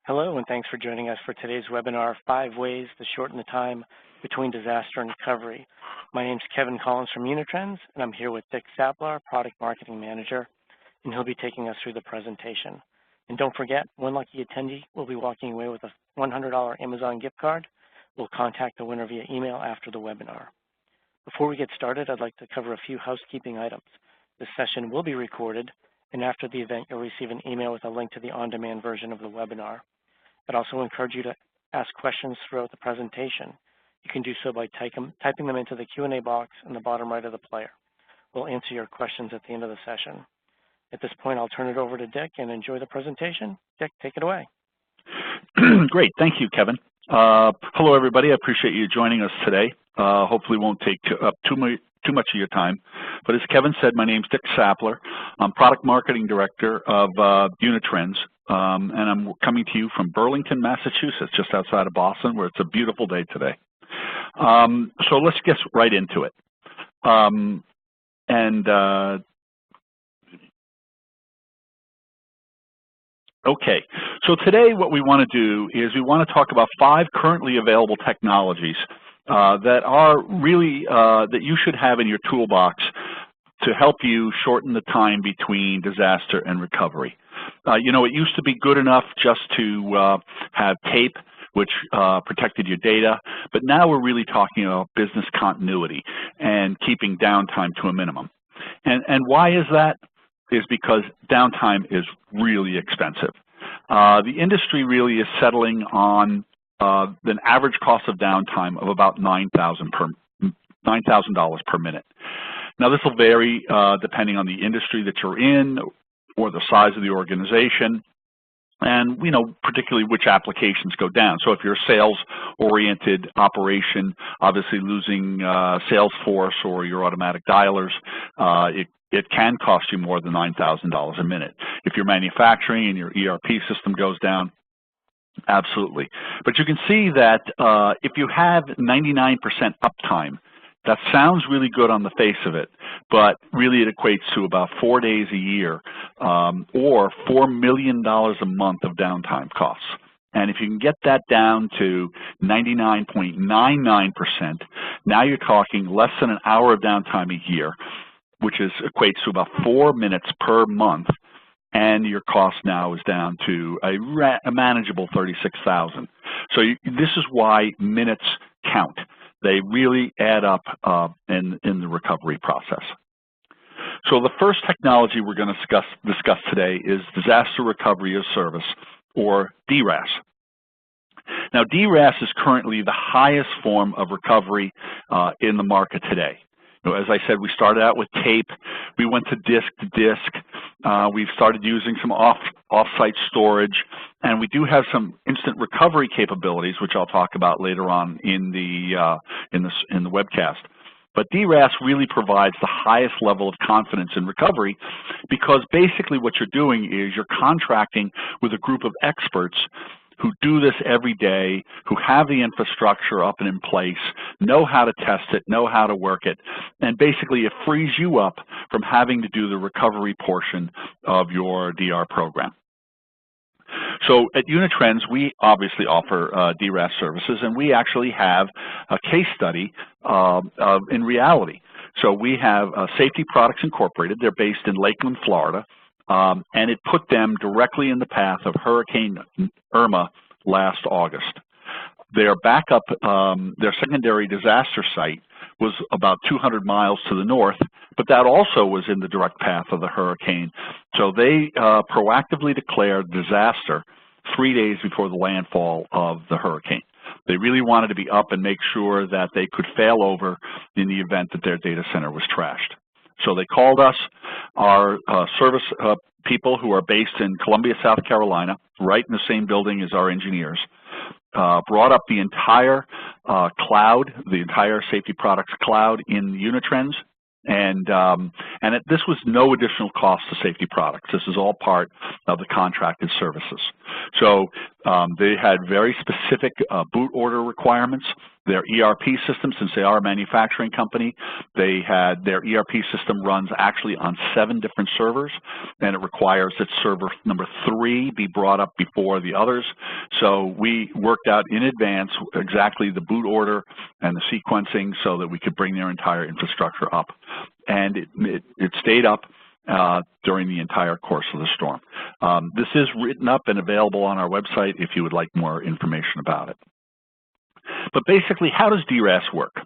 Hello, and thanks for joining us for today's webinar, 5 Ways to Shorten the Time Between Disaster and Recovery. My name is Kevin Collins from Unitrends, and I'm here with Dick Saplar, Product Marketing Manager, and he'll be taking us through the presentation. And don't forget, one lucky attendee will be walking away with a $100 Amazon gift card. We'll contact the winner via email after the webinar. Before we get started, I'd like to cover a few housekeeping items. This session will be recorded, and after the event, you'll receive an email with a link to the on-demand version of the webinar. I'd also encourage you to ask questions throughout the presentation. You can do so by typing them into the Q&A box in the bottom right of the player. We'll answer your questions at the end of the session. At this point, I'll turn it over to Dick and enjoy the presentation. Dick, take it away. Great. Thank you, Kevin. Hello, everybody. I appreciate you joining us today. Hopefully won't take up too much of your time. But as Kevin said, my name's Dick Saplar. I'm Product Marketing Director of Unitrends. And I'm coming to you from Burlington, Massachusetts, just outside of Boston, where it's a beautiful day today. So let's get right into it. Okay, so today what we want to do is we want to talk about 5 currently available technologies that are really, that you should have in your toolbox to help you shorten the time between disaster and recovery. You know, it used to be good enough just to have tape, which protected your data, but now we're really talking about business continuity and keeping downtime to a minimum. And why is that? Is because downtime is really expensive. The industry really is settling on an average cost of downtime of about $9,000 per minute. Now, this will vary depending on the industry that you're in or the size of the organization, and particularly which applications go down. So if you're a sales-oriented operation, obviously losing Salesforce or your automatic dialers, it can cost you more than $9,000 a minute. If you're manufacturing and your ERP system goes down, absolutely. But you can see that if you have 99% uptime, that sounds really good on the face of it, but really it equates to about 4 days a year or $4 million a month of downtime costs. And if you can get that down to 99.99%, now you're talking less than an hour of downtime a year, which equates to about 4 minutes per month, and your cost now is down to a manageable $36,000. So this is why minutes count. They really add up in the recovery process. So the first technology we're going to discuss today is Disaster Recovery as Service, or DRaaS. Now, DRaaS is currently the highest form of recovery in the market today. As I said, we started out with tape. We went to disk. We've started using some off-site storage, and we do have some instant recovery capabilities, which I'll talk about later on in the webcast. But DRaaS really provides the highest level of confidence in recovery because basically what you're doing is you're contracting with a group of experts who do this every day, who have the infrastructure up and in place, know how to test it, know how to work it, and basically it frees you up from having to do the recovery portion of your DR program. So at Unitrends, we obviously offer DRaaS services, and we actually have a case study in reality. So we have Safety Products Incorporated. They're based in Lakeland, Florida. And it put them directly in the path of Hurricane Irma last August. Their backup, their secondary disaster site was about 200 miles to the north, but that also was in the direct path of the hurricane. So they proactively declared disaster 3 days before the landfall of the hurricane. They really wanted to be up and make sure that they could fail over in the event that their data center was trashed. So they called us, our service people who are based in Columbia, South Carolina, right in the same building as our engineers, brought up the entire cloud, the entire Safety Products cloud in Unitrends, and this was no additional cost to Safety Products. This is all part of the contracted services. So They had very specific boot order requirements. Their ERP system, since they are a manufacturing company, they had their ERP system runs actually on 7 different servers, and it requires that server number 3 be brought up before the others. So we worked out in advance exactly the boot order and the sequencing so that we could bring their entire infrastructure up. And it stayed up during the entire course of the storm. This is written up and available on our website if you would like more information about it. But basically, how does DRaaS work?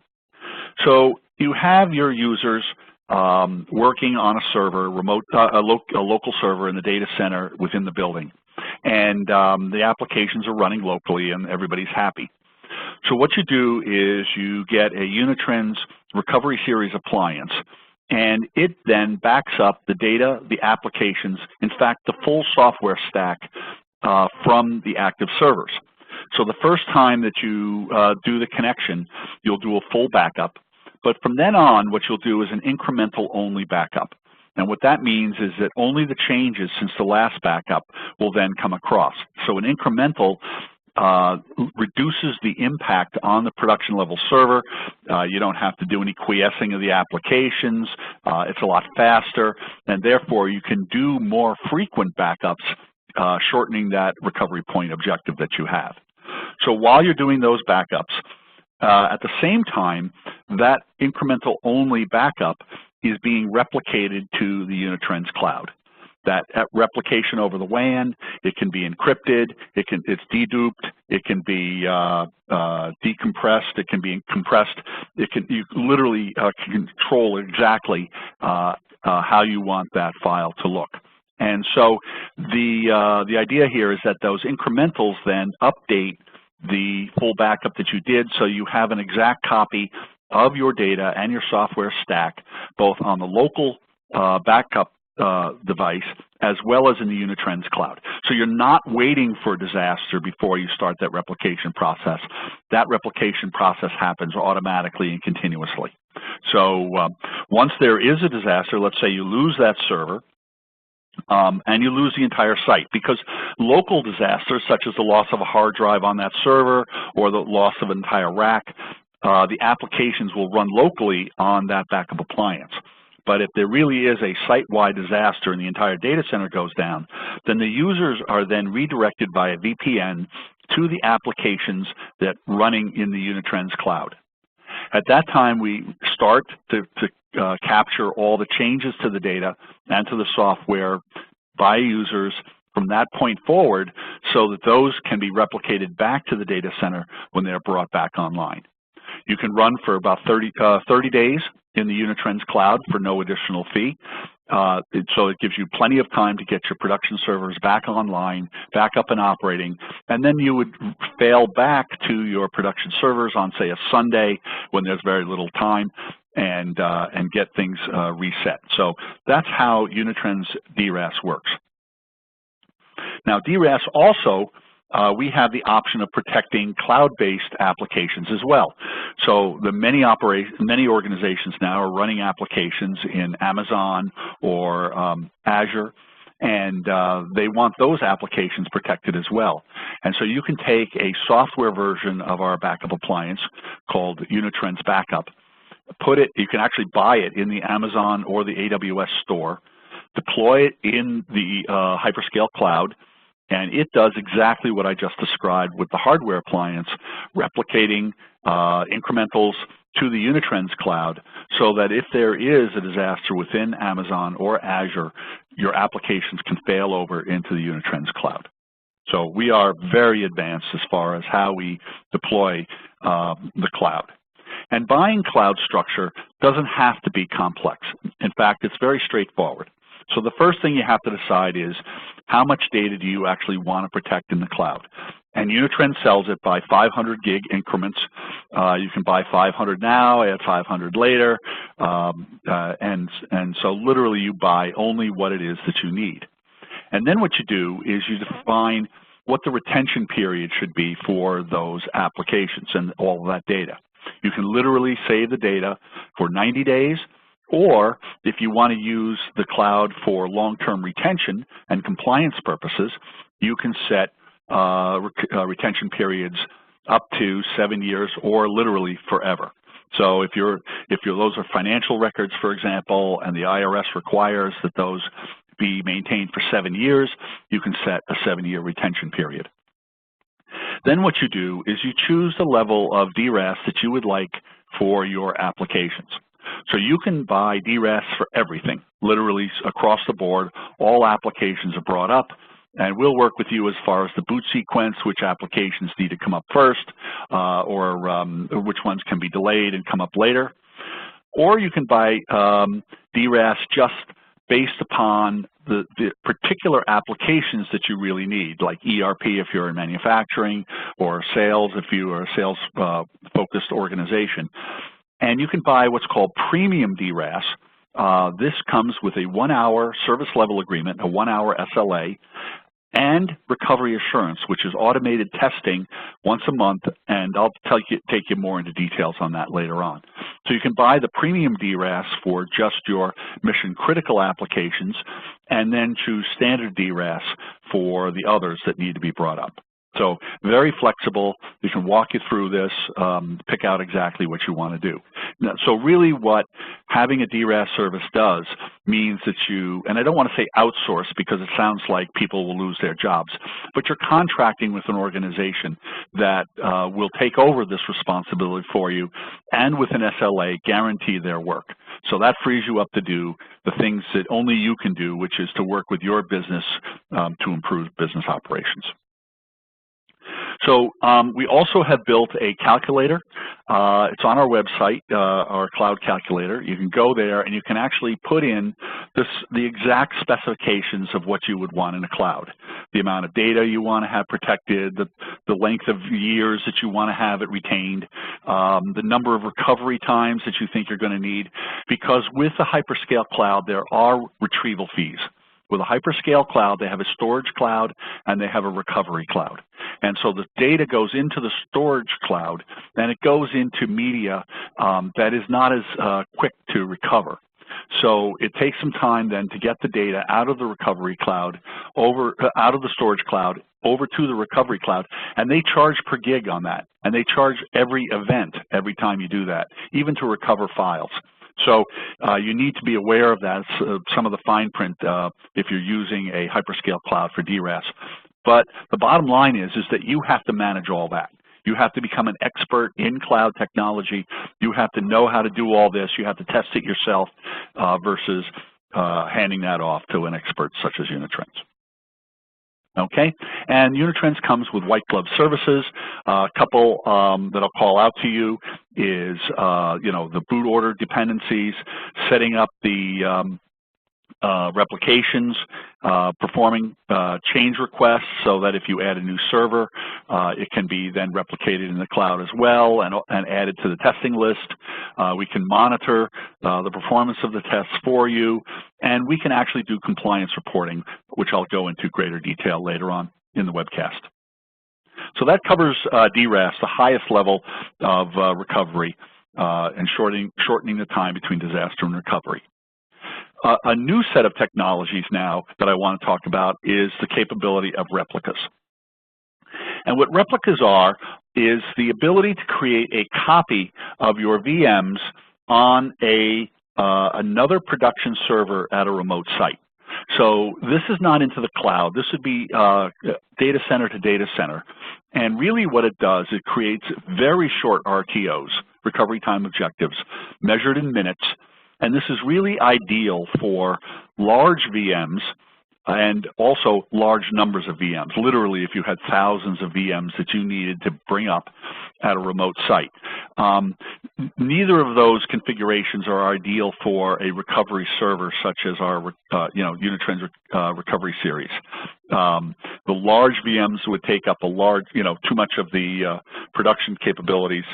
So you have your users working on a server, a local server in the data center within the building. And the applications are running locally and everybody's happy. So what you do is you get a Unitrends Recovery Series appliance, and it then backs up the data, the applications, in fact, the full software stack from the active servers. So the first time that you do the connection, you'll do a full backup. But from then on, what you'll do is an incremental only backup. And what that means is that only the changes since the last backup will then come across. So an incremental reduces the impact on the production level server. You don't have to do any quiescing of the applications. It's a lot faster, and therefore you can do more frequent backups, shortening that recovery point objective that you have. So while you're doing those backups, at the same time, that incremental only backup is being replicated to the Unitrends cloud. That replication over the WAN, it can be encrypted, it's deduped, it can be decompressed, it can be compressed. You literally control exactly how you want that file to look. And so the idea here is that those incrementals then update the full backup that you did, so you have an exact copy of your data and your software stack, both on the local backup device as well as in the Unitrends cloud. So you're not waiting for a disaster before you start that replication process. That replication process happens automatically and continuously. So once there is a disaster, let's say you lose that server, and you lose the entire site, because local disasters such as the loss of a hard drive on that server or the loss of an entire rack, the applications will run locally on that backup appliance. But if there really is a site-wide disaster and the entire data center goes down, then the users are then redirected by a VPN to the applications that running in the Unitrends cloud. At that time, we start to capture all the changes to the data and to the software by users from that point forward, so that those can be replicated back to the data center when they're brought back online. You can run for about 30 days in the Unitrends cloud for no additional fee. So it gives you plenty of time to get your production servers back online, back up and operating, and then you would fail back to your production servers on, say, a Sunday when there's very little time, and get things reset. So that's how Unitrends DRaaS works. Now, DRaaS also, we have the option of protecting cloud-based applications as well. So the many organizations now are running applications in Amazon or Azure, and they want those applications protected as well. And so you can take a software version of our backup appliance called Unitrends Backup, you can actually buy it in the Amazon or the AWS store, deploy it in the hyperscale cloud, and it does exactly what I just described with the hardware appliance, replicating incrementals to the Unitrends cloud, so that if there is a disaster within Amazon or Azure, your applications can fail over into the Unitrends cloud. So we are very advanced as far as how we deploy the cloud. And buying cloud structure doesn't have to be complex. In fact, it's very straightforward. So the first thing you have to decide is, how much data do you actually want to protect in the cloud? And Unitrends sells it by 500 gig increments. You can buy 500 now, add 500 later, and so literally you buy only what it is that you need. And then what you do is you define what the retention period should be for those applications and all of that data. You can literally save the data for 90 days, or if you want to use the cloud for long-term retention and compliance purposes, you can set retention periods up to 7 years or literally forever. So if those are financial records, for example, and the IRS requires that those be maintained for 7 years, you can set a 7-year retention period. Then what you do is you choose the level of DRaaS that you would like for your applications. So you can buy DRaaS for everything, literally across the board. All applications are brought up, and we'll work with you as far as the boot sequence, which applications need to come up first, or which ones can be delayed and come up later. Or you can buy DRaaS just based upon the particular applications that you really need, like ERP if you're in manufacturing, or sales if you are a sales-focused organization. And you can buy what's called premium DRaaS. This comes with a 1-hour service level agreement, a 1-hour SLA, and recovery assurance, which is automated testing once a month, and I'll take you more into details on that later on. So you can buy the premium DRaaS for just your mission critical applications, and then choose standard DRaaS for the others that need to be brought up. So very flexible. We can walk you through this, pick out exactly what you want to do. Now, so really what having a DRaaS service does means that you, and I don't want to say outsource because it sounds like people will lose their jobs, but you're contracting with an organization that will take over this responsibility for you, and with an SLA guarantee their work. So that frees you up to do the things that only you can do, which is to work with your business to improve business operations. So we also have built a calculator. It's on our website, our cloud calculator. You can go there and you can actually put in the exact specifications of what you would want in a cloud. The amount of data you want to have protected, the length of years that you want to have it retained, the number of recovery times that you think you're going to need. Because with the hyperscale cloud, there are retrieval fees. With a hyperscale cloud, they have a storage cloud and they have a recovery cloud. And so the data goes into the storage cloud and it goes into media that is not as quick to recover. So it takes some time then to get the data out of the recovery cloud, out of the storage cloud, over to the recovery cloud, and they charge per gig on that. And they charge every event every time you do that, even to recover files. So you need to be aware of that, some of the fine print if you're using a hyperscale cloud for DRaaS. But the bottom line is that you have to manage all that. You have to become an expert in cloud technology. You have to know how to do all this. You have to test it yourself versus handing that off to an expert such as Unitrends. Okay, and Unitrends comes with white glove services. A couple that I'll call out to you is, the boot order dependencies, setting up the replications, performing change requests so that if you add a new server, it can be then replicated in the cloud as well and added to the testing list. We can monitor the performance of the tests for you, and we can actually do compliance reporting, which I'll go into greater detail later on in the webcast. So that covers DRaaS, the highest level of recovery, and shortening the time between disaster and recovery. A new set of technologies now that I want to talk about is the capability of replicas. And what replicas are is the ability to create a copy of your VMs on another production server at a remote site. So this is not into the cloud. This would be data center to data center. And really what it does, it creates very short RTOs, recovery time objectives, measured in minutes. And this is really ideal for large VMs and also large numbers of VMs. Literally, if you had thousands of VMs that you needed to bring up at a remote site. Neither of those configurations are ideal for a recovery server such as our Unitrends recovery series. The large VMs would take up too much of the production capabilities.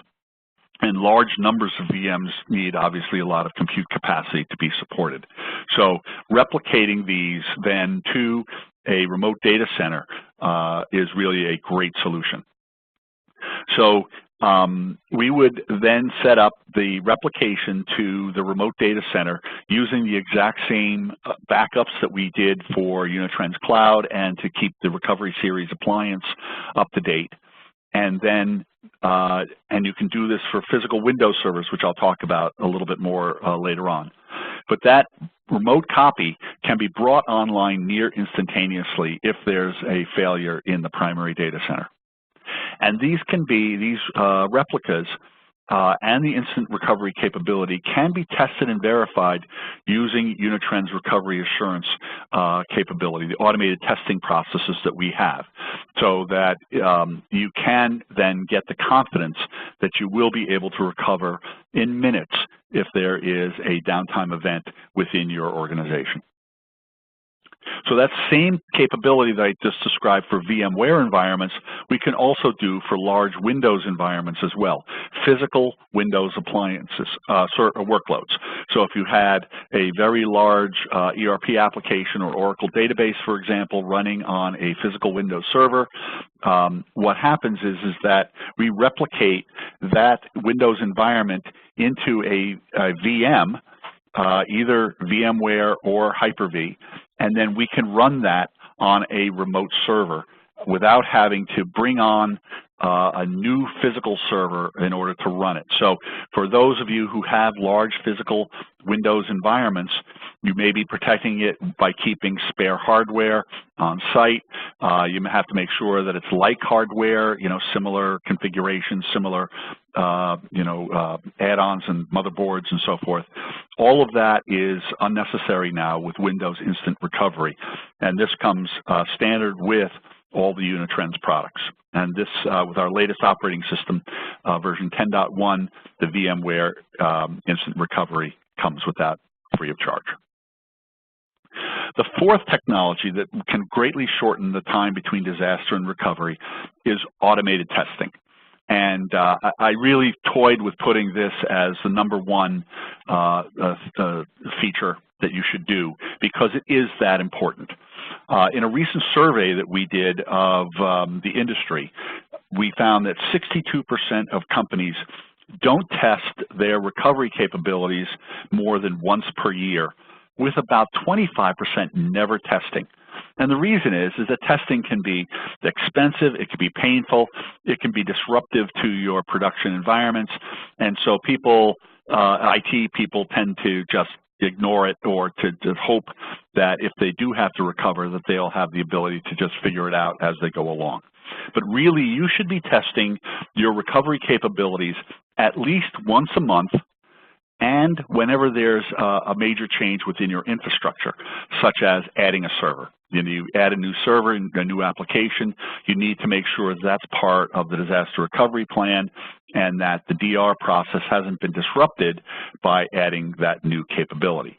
And large numbers of VMs need, obviously, a lot of compute capacity to be supported. So replicating these then to a remote data center is really a great solution. So we would then set up the replication to the remote data center using the exact same backups that we did for Unitrends Cloud and to keep the Recovery Series appliance up to date. And then, and you can do this for physical Windows servers, which I'll talk about a little bit more later on. But that remote copy can be brought online near instantaneously if there's a failure in the primary data center. And these can be, these replicas and the instant recovery capability can be tested and verified using Unitrends Recovery Assurance capability, the automated testing processes that we have, so that you can then get the confidence that you will be able to recover in minutes if there is a downtime event within your organization. So that same capability that I just described for VMware environments, we can also do for large Windows environments as well, physical Windows appliances, workloads. So if you had a very large ERP application or Oracle database, for example, running on a physical Windows server, what happens is that we replicate that Windows environment into a VM, either VMware or Hyper-V, and then we can run that on a remote server without having to bring on a new physical server in order to run it. So for those of you who have large physical Windows environments, you may be protecting it by keeping spare hardware on site. You may have to make sure that it's like hardware, similar configurations, similar add-ons and motherboards and so forth. All of that is unnecessary now with Windows Instant Recovery. And this comes standard with all the Unitrends products. And this, with our latest operating system, version 10.1, the VMware Instant Recovery comes with that free of charge. The fourth technology that can greatly shorten the time between disaster and recovery is automated testing. And I really toyed with putting this as the #1 feature that you should do because it is that important. In a recent survey that we did of the industry, we found that 62% of companies don't test their recovery capabilities more than once per year, with about 25% never testing. And the reason is that testing can be expensive, it can be painful, it can be disruptive to your production environments, and so people, IT people tend to just ignore it or to hope that if they do have to recover that they'll have the ability to just figure it out as they go along. But really, you should be testing your recovery capabilities at least once a month and whenever there's a major change within your infrastructure, such as adding a server. You add a new server, a new application, you need to make sure that's part of the disaster recovery plan and that the DR process hasn't been disrupted by adding that new capability.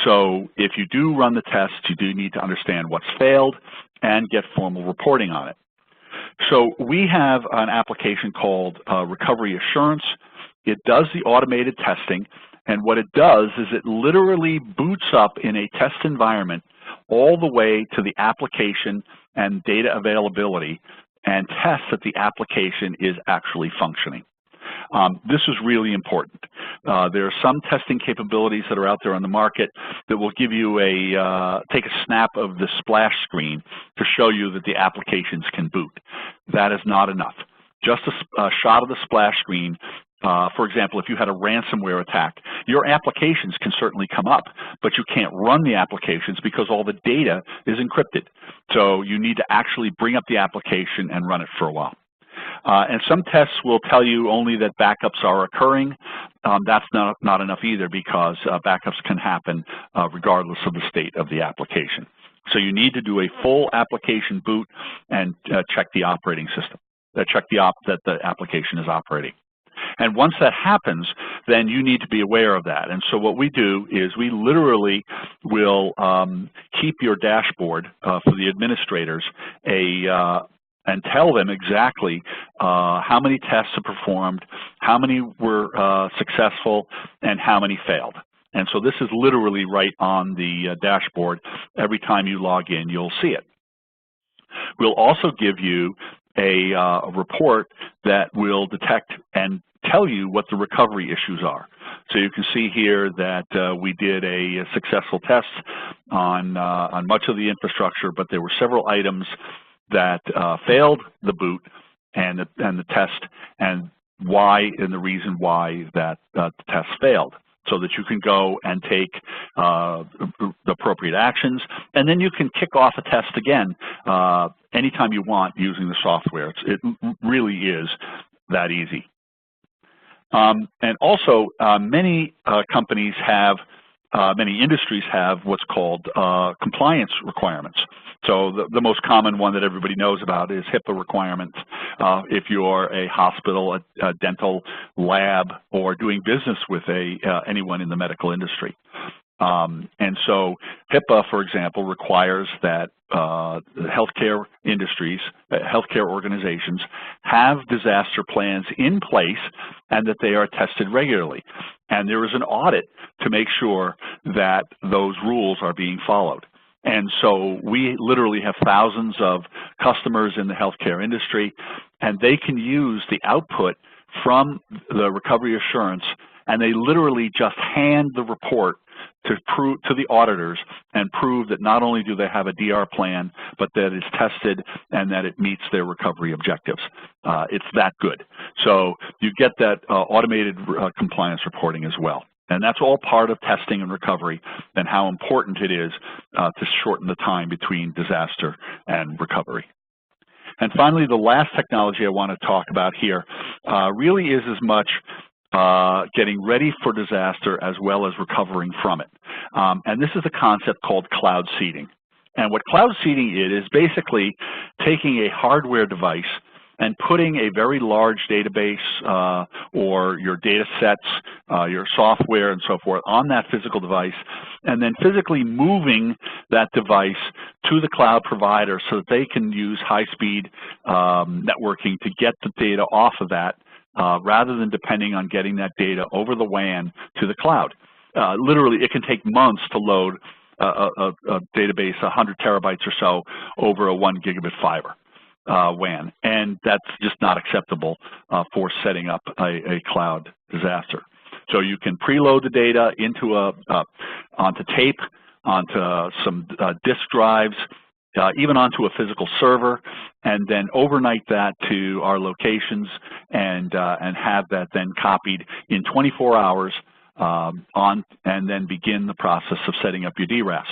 So if you do run the tests, you do need to understand what's failed and get formal reporting on it. So we have an application called Recovery Assurance. It does the automated testing, and what it does is it literally boots up in a test environment all the way to the application and data availability and tests that the application is actually functioning. This is really important. There are some testing capabilities that are out there on the market that will give you take a snap of the splash screen to show you that the applications can boot. That is not enough. Just a shot of the splash screen. For example, if you had a ransomware attack, your applications can certainly come up, but you can't run the applications because all the data is encrypted. So you need to actually bring up the application and run it for a while. And some tests will tell you only that backups are occurring. That's not enough either because backups can happen regardless of the state of the application. So you need to do a full application boot and check the operating system, check that the application is operating. And once that happens, then you need to be aware of that. And so what we do is we literally will keep your dashboard for the administrators and tell them exactly how many tests are performed, how many were successful, and how many failed. And so this is literally right on the dashboard. Every time you log in, you'll see it. We'll also give you a report that will detect and tell you what the recovery issues are. So you can see here that we did a successful test on much of the infrastructure, but there were several items that failed the boot and the test, and why and the reason why that the test failed, so that you can go and take the appropriate actions, and then you can kick off a test again anytime you want using the software. It really is that easy. And also, many companies have, many industries have what's called compliance requirements. So the most common one that everybody knows about is HIPAA requirements. If you're a hospital, a dental lab, or doing business with anyone in the medical industry. And so HIPAA, for example, requires that healthcare industries, healthcare organizations have disaster plans in place and that they are tested regularly. And there is an audit to make sure that those rules are being followed. And so we literally have thousands of customers in the healthcare industry, and they can use the output from the recovery assurance, and they literally just hand the report to the auditors and prove that not only do they have a DR plan, but that it's tested and that it meets their recovery objectives. It's that good. So you get that automated compliance reporting as well. And that's all part of testing and recovery and how important it is to shorten the time between disaster and recovery. And finally, the last technology I want to talk about here really is as much getting ready for disaster as well as recovering from it. And this is a concept called cloud seeding. And what cloud seeding is basically taking a hardware device and putting a very large database or your data sets, your software and so forth on that physical device, and then physically moving that device to the cloud provider so that they can use high-speed networking to get the data off of that rather than depending on getting that data over the WAN to the cloud. Literally, it can take months to load a database, 100 terabytes or so, over a 1 gigabit fiber WAN, and that's just not acceptable for setting up a cloud disaster. So you can preload the data into onto tape, onto some disk drives, even onto a physical server, and then overnight that to our locations and have that then copied in 24 hours and then begin the process of setting up your DRaaS.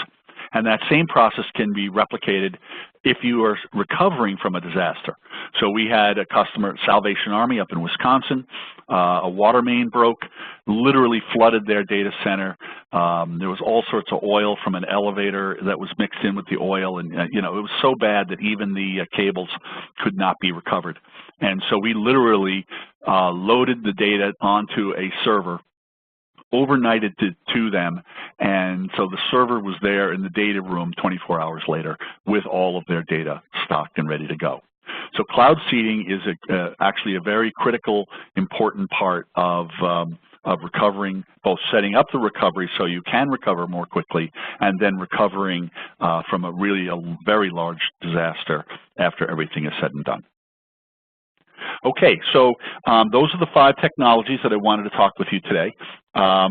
And that same process can be replicated if you are recovering from a disaster. So we had a customer, Salvation Army up in Wisconsin, a water main broke, literally flooded their data center. There was all sorts of oil from an elevator that was mixed in with the oil, and you know, it was so bad that even the cables could not be recovered. And so we literally loaded the data onto a server, overnighted to them, and so the server was there in the data room 24 hours later with all of their data stocked and ready to go. So cloud seeding is actually a very critical, important part of recovering, both setting up the recovery so you can recover more quickly, and then recovering from a very large disaster after everything is said and done. Okay, so those are the 5 technologies that I wanted to talk with you today. I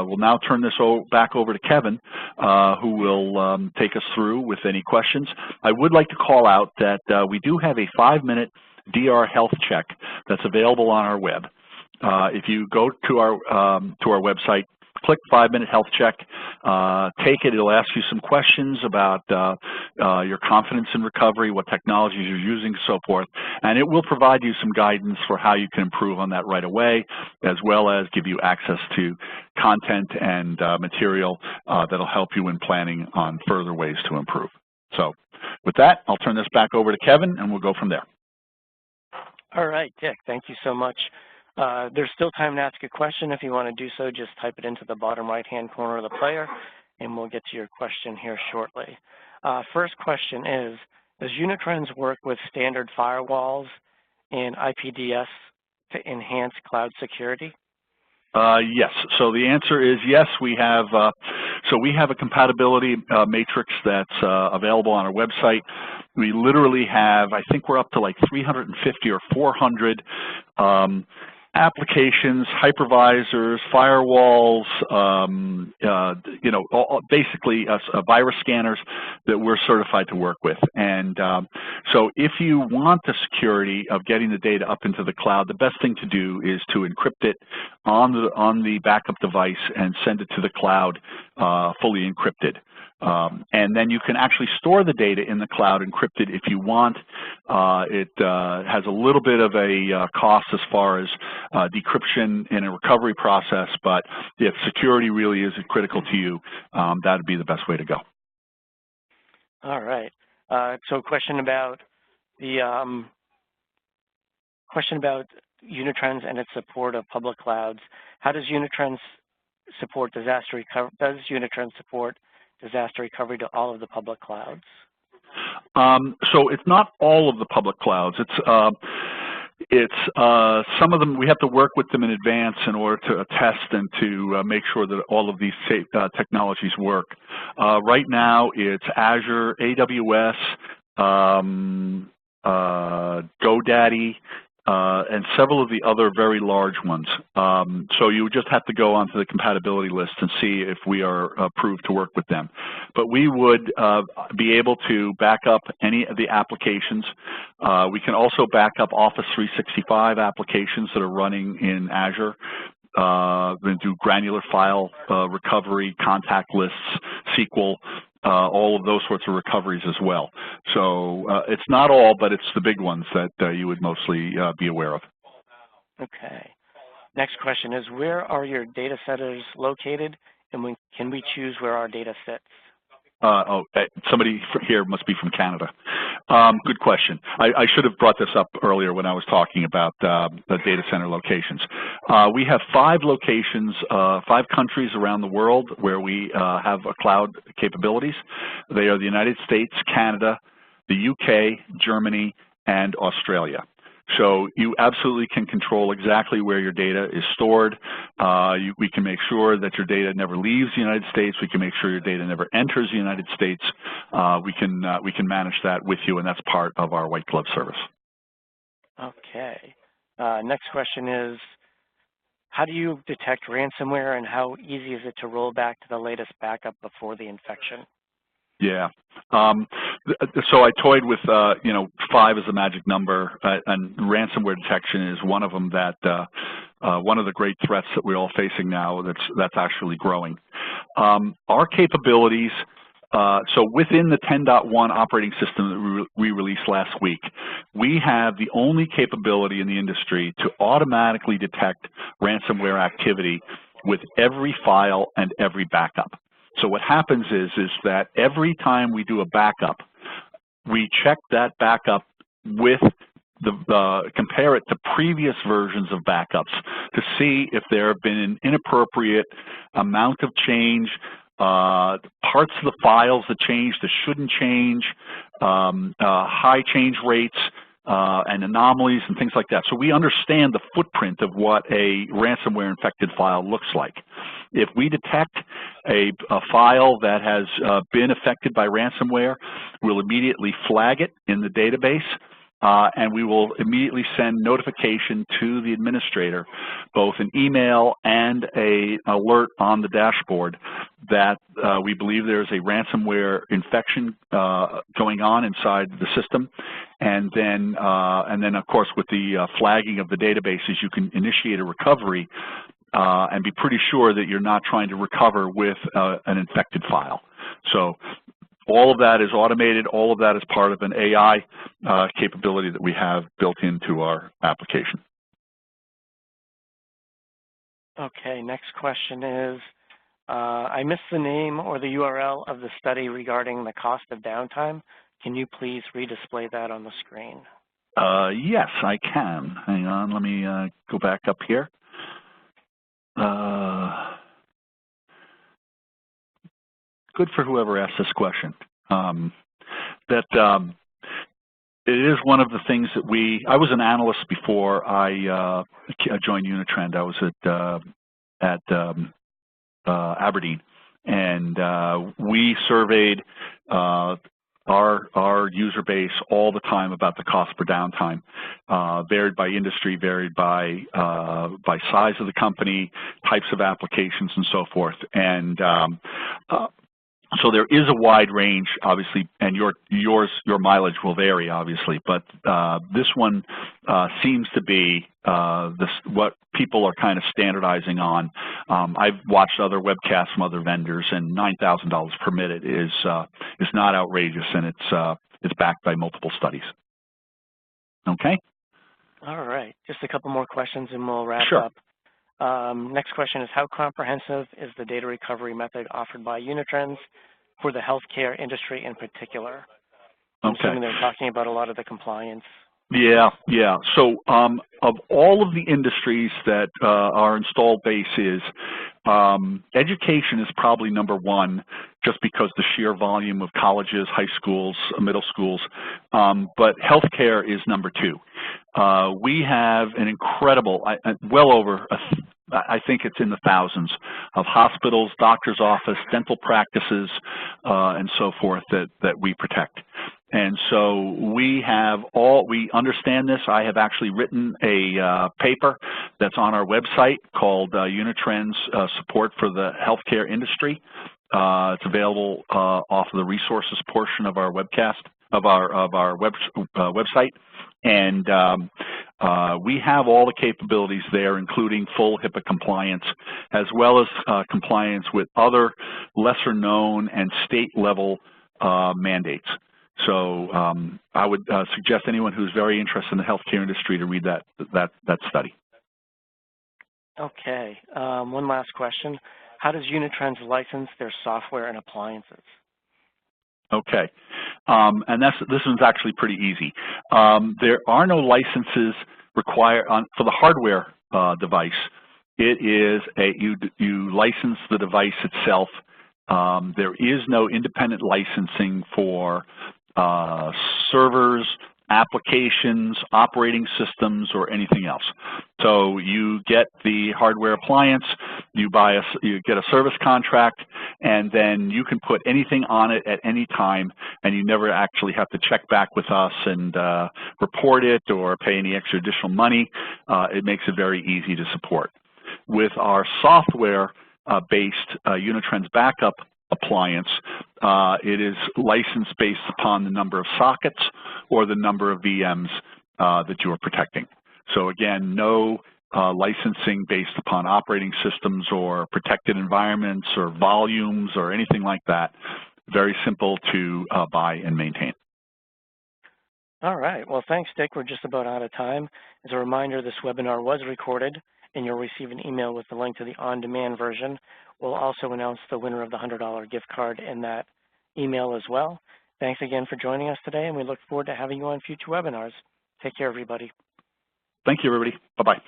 will now turn this back over to Kevin, who will take us through with any questions. I would like to call out that we do have a 5-minute DR health check that's available on our web. If you go to our website, click 5-minute health check, take it. It'll ask you some questions about your confidence in recovery, what technologies you're using, so forth, and it will provide you some guidance for how you can improve on that right away, as well as give you access to content and material that'll help you in planning on further ways to improve. So with that, I'll turn this back over to Kevin, and we'll go from there. All right, Dick, thank you so much. There's still time to ask a question. If you want to do so, just type it into the bottom right-hand corner of the player, and we'll get to your question here shortly. First question is, does Unitrends work with standard firewalls and IPDS to enhance cloud security? Yes. So the answer is yes. We have So we have a compatibility matrix that's available on our website. We literally have, I think we're up to like 350 or 400 applications, hypervisors, firewalls, basically virus scanners that we're certified to work with. And so if you want the security of getting the data up into the cloud, the best thing to do is to encrypt it on the backup device and send it to the cloud fully encrypted. And then you can actually store the data in the cloud encrypted if you want. It has a little bit of a cost as far as decryption in a recovery process, but if security really is critical to you, that would be the best way to go. All right. So question about the Unitrends and its support of public clouds. How does Unitrends support disaster recovery? Does Unitrends support disaster recovery to all of the public clouds? So it's not all of the public clouds. It's some of them. We have to work with them in advance in order to test and to make sure that all of these technologies work. Right now, it's Azure, AWS, GoDaddy, and several of the other very large ones. So you just have to go onto the compatibility list and see if we are approved to work with them. But we would be able to back up any of the applications. We can also back up Office 365 applications that are running in Azure. Then do granular file recovery, contact lists, SQL, all of those sorts of recoveries as well. So it's not all, but it's the big ones that you would mostly be aware of. Okay. Next question is, where are your data centers located, and can we choose where our data sits? Somebody here must be from Canada. Good question. I should have brought this up earlier when I was talking about the data center locations. We have 5 locations, 5 countries around the world where we have cloud capabilities. They are the United States, Canada, the UK, Germany, and Australia. So you absolutely can control exactly where your data is stored. We can make sure that your data never leaves the United States. We can make sure your data never enters the United States. We can manage that with you, and that's part of our white glove service. Okay. Next question is, how do you detect ransomware, and how easy is it to roll back to the latest backup before the infection? Yeah. So I toyed with, 5 as the magic number, and ransomware detection is one of them that, one of the great threats that we're all facing now that's actually growing. Our capabilities, so within the 10.1 operating system that we released last week, we have the only capability in the industry to automatically detect ransomware activity with every file and every backup. So what happens is that every time we do a backup, we check that backup with compare it to previous versions of backups to see if there have been an inappropriate amount of change, parts of the files that change that shouldn't change, high change rates, and anomalies and things like that. So we understand the footprint of what a ransomware infected file looks like. If we detect a file that has been affected by ransomware, we'll immediately flag it in the database, and we will immediately send notification to the administrator, both an email and an alert on the dashboard that we believe there's a ransomware infection going on inside the system. And then of course, with the flagging of the databases, you can initiate a recovery and be pretty sure that you're not trying to recover with an infected file. So all of that is automated. All of that is part of an AI capability that we have built into our application. Okay, next question is, I missed the name or the URL of the study regarding the cost of downtime. Can you please redisplay that on the screen? Yes, I can. Hang on, let me go back up here. Good for whoever asked this question. It is one of the things that I was an analyst before I joined Unitrends. I was at Aberdeen, And we surveyed our user base all the time about the cost per downtime, varied by industry, varied by size of the company, types of applications, and so forth. And so there is a wide range, obviously, and your mileage will vary, obviously, but this one seems to be what people are kind of standardizing on. I've watched other webcasts from other vendors, and $9,000 per minute is not outrageous, and it's backed by multiple studies. Okay. All right. Just a couple more questions, and we'll wrap Sure. up. Next question is, how comprehensive is the data recovery method offered by Unitrends for the healthcare industry in particular? I'm assuming they're talking about a lot of the compliance. Yeah. So of all of the industries that our installed base is, education is probably number one, just because the sheer volume of colleges, high schools, middle schools, but healthcare is number two. We have an incredible, well over, I think it's in the thousands of hospitals, doctor's office, dental practices, and so forth that we protect. And so we understand this. I have actually written a paper that's on our website called Unitrends Support for the Healthcare Industry. It's available off of the resources portion of our webcast, of our website. And we have all the capabilities there, including full HIPAA compliance, as well as compliance with other lesser known and state level mandates. So I would suggest anyone who's very interested in the healthcare industry to read that study. Okay. One last question. How does Unitrends license their software and appliances? Okay. And this one's actually pretty easy. There are no licenses required for the hardware device. It is you license the device itself. There is no independent licensing for servers, applications, operating systems, or anything else. So you get the hardware appliance, you get a service contract, and then you can put anything on it at any time, and you never actually have to check back with us and report it or pay any extra additional money. It makes it very easy to support. With our software-based Unitrends backup appliance, it is licensed based upon the number of sockets or the number of VMs that you are protecting. So again, no licensing based upon operating systems or protected environments or volumes or anything like that. Very simple to buy and maintain. All right. Well, thanks, Dick. We're just about out of time. As a reminder, this webinar was recorded, and you'll receive an email with the link to the on-demand version. We'll also announce the winner of the $100 gift card in that email as well. Thanks again for joining us today, and we look forward to having you on future webinars. Take care, everybody. Thank you, everybody. Bye-bye.